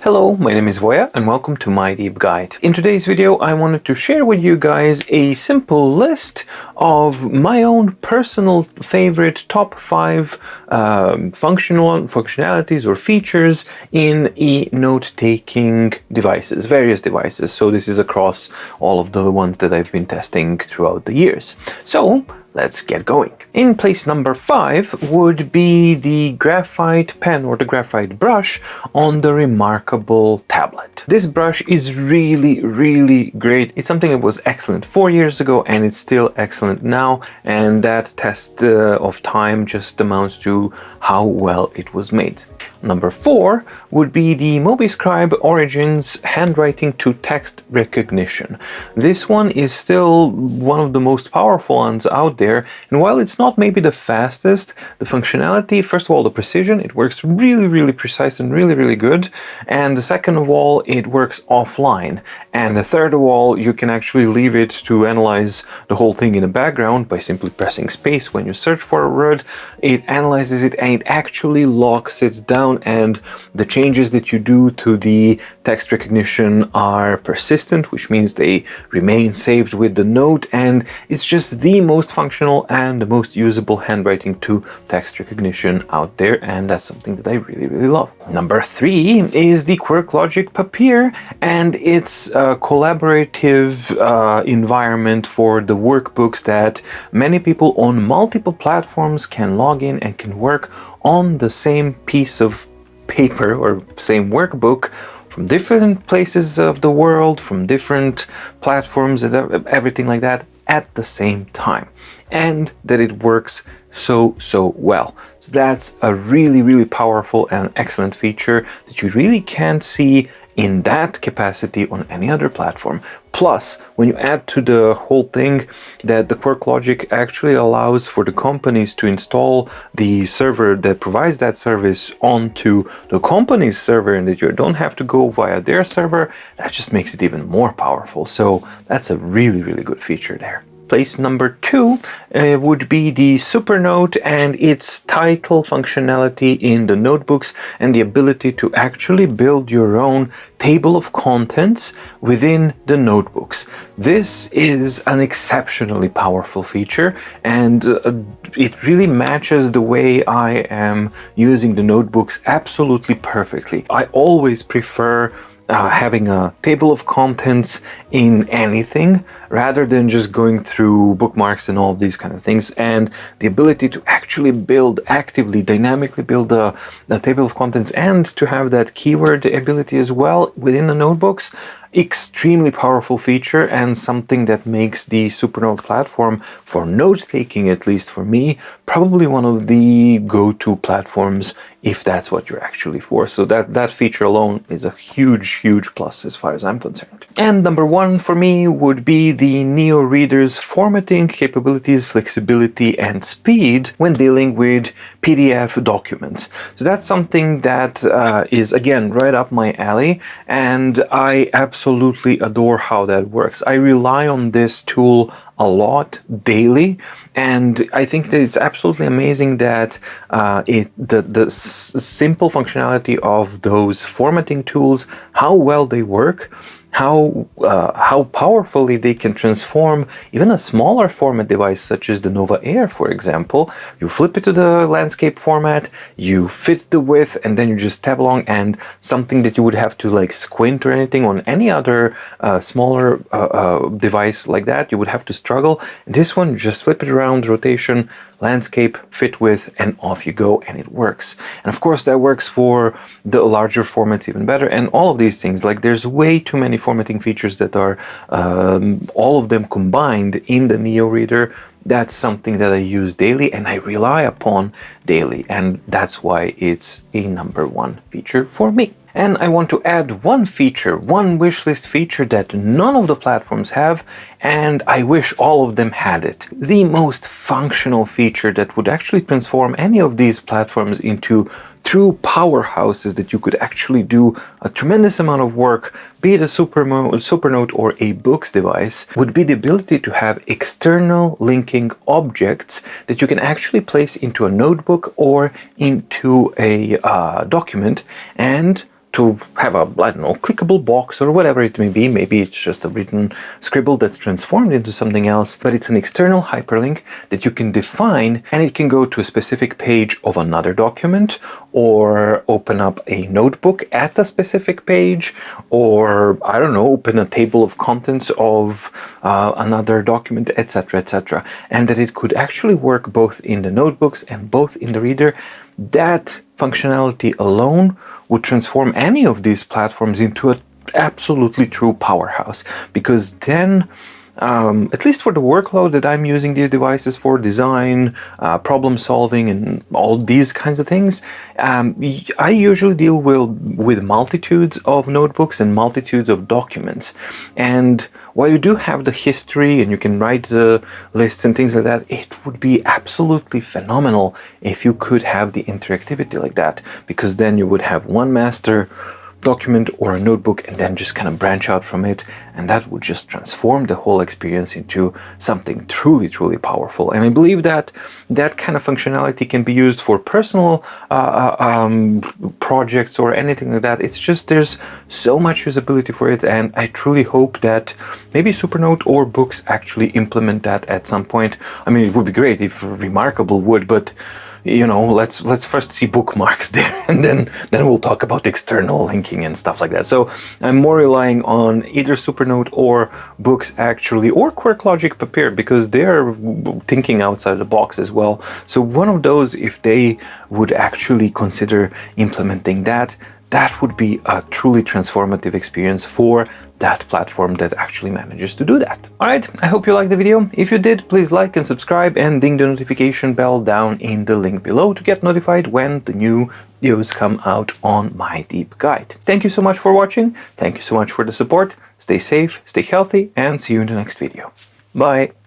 Hello, my name is Voya and welcome to My Deep Guide. In today's video I wanted to share with you guys a simple list of my own personal favorite top 5 functionalities or features in eNote taking devices, various devices. So this is across all of the ones that I've been testing throughout the years. So let's get going. In place number 5 would be the graphite pen or the graphite brush on the Remarkable tablet. This brush is really great. It's something that was excellent 4 years ago and it's still excellent now, and that test of time just amounts to how well it was made. Number 4 would be the Mobiscribe Origins Handwriting to Text Recognition. This one is still one of the most powerful ones out there, and while it's not maybe the fastest, the functionality, first of all, the precision, it works really precise and really good, and the second of all, it works offline, and the third of all, you can actually leave it to analyze the whole thing in the background by simply pressing space. When you search for a word, it analyzes it and it actually locks it down, and the changes that you do to the text recognition are persistent, which means they remain saved with the note, and it's just the most functional and the most usable handwriting to text recognition out there, and that's something that I really love. Number 3 is the Quirklogix Papyr, and it's a collaborative environment for the workbooks that many people on multiple platforms can log in and can work on the same piece of paper or same workbook from different places of the world, from different platforms and everything like that at the same time, and that it works so well. So that's a really powerful and excellent feature that you really can't see in that capacity on any other platform. Plus, when you add to the whole thing that the Quirklogix actually allows for the companies to install the server that provides that service onto the company's server, and that you don't have to go via their server, that just makes it even more powerful. So that's a really good feature there. Place number 2 would be the Supernote and its title functionality in the notebooks, and the ability to actually build your own table of contents within the notebooks. This is an exceptionally powerful feature, and it really matches the way I am using the notebooks absolutely perfectly. I always prefer having a table of contents in anything rather than just going through bookmarks and all of these kind of things, and the ability to actually build, actively, dynamically build a table of contents, and to have that keyword ability as well within the notebooks. Extremely powerful feature, and something that makes the Supernote platform for note-taking, at least for me, probably one of the go-to platforms if that's what you're actually for. So that feature alone is a huge plus as far as I'm concerned. And number 1 for me would be the Neo Reader's formatting capabilities, flexibility and speed when dealing with PDF documents. So that's something that is again right up my alley, and I absolutely adore how that works. I rely on this tool a lot daily, and I think that it's absolutely amazing that the simple functionality of those formatting tools, how well they work, how powerfully they can transform even a smaller format device such as the Nova Air, for example. You flip it to the landscape format, you fit the width, and then you just tab along, and something that you would have to like squint or anything on any other smaller device like that, you would have to struggle. And this one, you just flip it around, rotation, landscape, fit width, and off you go, and it works. And of course that works for the larger formats even better, and all of these things. Like, there's way too many formatting features that are all of them combined in the Neo Reader. That's something that I use daily and I rely upon daily, and that's why it's a number 1 feature for me. And I want to add one feature, one wishlist feature that none of the platforms have, and I wish all of them had it. The most functional feature that would actually transform any of these platforms into true powerhouses that you could actually do a tremendous amount of work, be it a Supernote or a Boox device, would be the ability to have external linking objects that you can actually place into a notebook or into a document, and to have a, I don't know, clickable box or whatever it may be. Maybe it's just a written scribble that's transformed into something else, but it's an external hyperlink that you can define, and it can go to a specific page of another document, or open up a notebook at a specific page, or I don't know, open a table of contents of another document, etc., etc. And that it could actually work both in the notebooks and both in the reader. That functionality alone would transform any of these platforms into an absolutely true powerhouse, because then at least for the workload that I'm using these devices for, design, problem solving, and all these kinds of things, I usually deal with multitudes of notebooks and multitudes of documents. And while you do have the history and you can write the lists and things like that, it would be absolutely phenomenal if you could have the interactivity like that, because then you would have one master document or a notebook and then just kind of branch out from it, and that would just transform the whole experience into something truly, truly powerful. And I believe that that kind of functionality can be used for personal projects or anything like that. It's just, there's so much usability for it, and I truly hope that maybe Supernote or Boox actually implement that at some point. I mean, it would be great if Remarkable would, but you know, let's first see bookmarks there, and then we'll talk about external linking and stuff like that. So I'm more relying on either Supernote or Boox actually, or Quirklogix Papyr, because they're thinking outside the box as well. So one of those, if they would actually consider implementing that, that would be a truly transformative experience for that platform that actually manages to do that. Alright, I hope you liked the video. If you did, please like and subscribe and ding the notification bell down in the link below to get notified when the new videos come out on my deep guide. Thank you so much for watching. Thank you so much for the support. Stay safe, stay healthy, and see you in the next video. Bye!